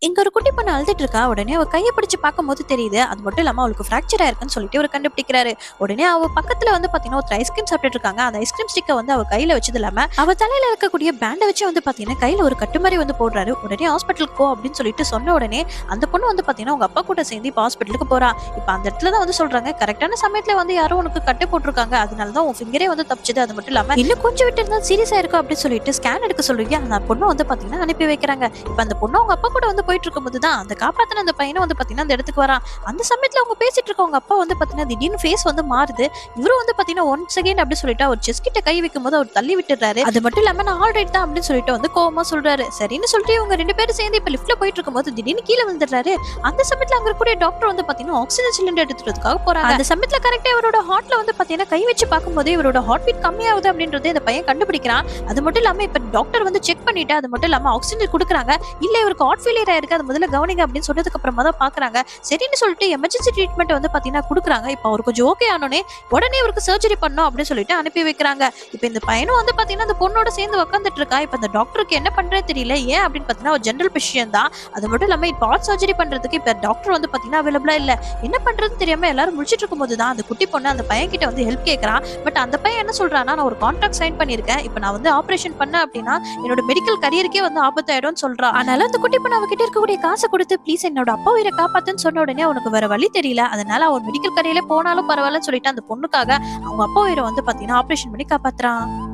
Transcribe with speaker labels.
Speaker 1: இங்க ஒரு குட்டி பொண்ணு அழுதுட்டு இருக்கா. உடனே அவ கைய பிடிச்சு பார்க்கும்போது தெரியுது. அது மட்டும் இல்லாம அவளுக்கு ஃப்ராக்சர் ஆயிருக்குன்னு சொல்லிட்டு இவரு கண்டுபிடிக்கிறாரு. உடனே அவ பக்கத்துல பாத்தீங்கன்னா, ஒருத்தர் ஐஸ்கிரீம் சாப்பிட்டுட்டு இருக்காங்க. அந்த ஐஸ்கிரீம் ஸ்டிக்க அவ கையில வச்சது இல்லாம, அவ தலையில இருக்கக்கூடிய பேண்ட வச்சு பாத்தீங்கன்னா, கையில ஒரு கட்டு மாரி போடுறாரு. உடனே ஹாஸ்பிட்டலுக்கு போ அப்படின்னு சொல்லிட்டு சொன்ன உடனே, அந்த பொண்ணு பாத்தீங்கன்னா, உங்க அப்பா கூட சேர்ந்து இப்ப ஹாஸ்பிட்டலுக்கு போறா. இப்ப அந்த இடத்துல தான் சொல்றாங்க, கரெக்ட்டான சமயத்துல யாரோ உனக்கு கட்டு போட்டுருக்காங்க. அதனால தான் உன் ஃபிங்கரே தப்பிச்சது. அது மட்டும் இல்லாம, இன்னும் கொஞ்சம் விட்டு இருந்தா சீரியஸா இருக்கும் அப்படின்னு சொல்லிட்டு ஸ்கேன் எடுக்க சொல்லி அந்த பொண்ணு பாத்தீங்கன்னா அனுப்பி வைக்கிறாங்க. இப்ப அந்த பொண்ணு அவங்க அப்பா கூட போயிட்டு இருக்கும்போது தான் அந்த காப்பாத்தின அந்த பையனும் பாத்தீங்கன்னா அந்த இடத்துக்கு வரான். அந்த சமயத்துல அவங்க பேசிட்டு இருக்கவங்க அப்பா பாத்தீங்கன்னா திடீர்னு ஃபேஸ் மாறுது. இவரும் பாத்தீங்கன்னா 1 செகண்ட் அப்படி சொல்லிட்டு அவர் செஸ் கிட்ட கை வைக்கும்போது அவர் தள்ளி விட்டுறாரு. அது மட்டும் இல்லாம நான் ஆல்ரைட் தான் அப்படின்னு சொல்லிட்டு கோவமா சொல்றாரு. சரின்னு சொல்லிட்டு இவங்க 2 பேரும் சேர்ந்து இப்ப லிஃப்ட்ல போயிட்டு இருக்கும்போது திடீர்னு கீழே விழுந்துறாரு. அந்த சமயத்துல அங்க இருக்கக்கூடிய டாக்டர் பாத்தீங்கன்னா ஆக்சிஜன் சிலிண்டர் எடுத்துறதுக்காக போறாங்க. அந்த சமயத்துல கரெக்டா இவரோட ஹார்ட்ல பாத்தீங்கன்னா கை வச்சு பார்க்கும்போது இவரோட ஹார்ட் பீட் கம்மியாகுது அப்படின்றதை இந்த பையன் கண்டுபிடிக்கிறான். அது மட்டும் இல்லாம இப்ப டாக்டர் செக் பண்ணிட்டு அது மட்டும் இல்லாம ஆக்சிஜன் கொடுக்குறாங்க. இல்ல இவருக்கு ஹார்ட் ஃபெயிலியர் ஆயிருக்கு, அது முதல்ல கவனிங்க அப்படின்னு சொன்னதுக்கு அப்புறமா தான் பாக்குறாங்க. சரின்னு சொல்லிட்டு எமர்ஜென்சி ட்ரீட்மெண்ட் பாத்தீங்கன்னா குடுக்குறாங்க. இப்ப அவர் கொஞ்சம் ஓகே ஆனோனே உடனே இவருக்கு சர்ஜரி பண்ணணும் அப்படின்னு சொல்லிட்டு அனுப்பி வைக்கிறாங்க. இப்ப இந்த பையனும் பாத்தீங்கன்னா அந்த பொண்ணோட சேர்ந்து உட்காந்துட்டு இருக்கா. இப்ப இந்த டாக்டருக்கு என்ன பண்றேன்னு தெரியல. ஏன் அப்படின்னு பாத்தீங்கன்னா ஒரு ஜெனரல் பிசிஷியன் தான். அது மட்டும் இல்லாம இப்ப ஹார்ட் சர்ஜரி பண்றதுக்கு இப்ப டாக்டர் பாத்தீங்கன்னா அவைலபிளா இல்ல. என்ன பண்றதுன்னு தெரியாம எல்லாரும் முடிச்சிட்டு இருக்கும்போது தான் அந்த குட்டி பொண்ணு அந்த பையன் கிட்ட ஹெல்ப் கேக்குறான். பட் அந்த பையன் என்ன சொல்றான்னா, நான் ஒரு கான்ட்ராக்ட் சைன் பண்ணிருக்கேன். இப்ப நான் ஆபரேஷன் பண்ண அப்படின்னா என்னோட மெடிக்கல் கரியருக்கே ஆபத்தாயிடும்னு சொல்றான். அதனால அந்த குட்டி பொண்ணு அவகிட்ட இருக்கக்கூடிய காசை கொடுத்து ப்ளீஸ் என்னோட அப்பா உயிரை காப்பாத்துன்னு சொன்ன உடனே அவனுக்கு வேற வழி தெரியல. அதனால அவன் மெடிக்கல் கரியர்ல போனாலும் பரவாயில்லன்னு சொல்லிட்டு அந்த பொண்ணுக்காக அவங்க அப்பா உயிரை பாத்தீங்கன்னா ஆபரேஷன் பண்ணி காப்பாத்துறான்.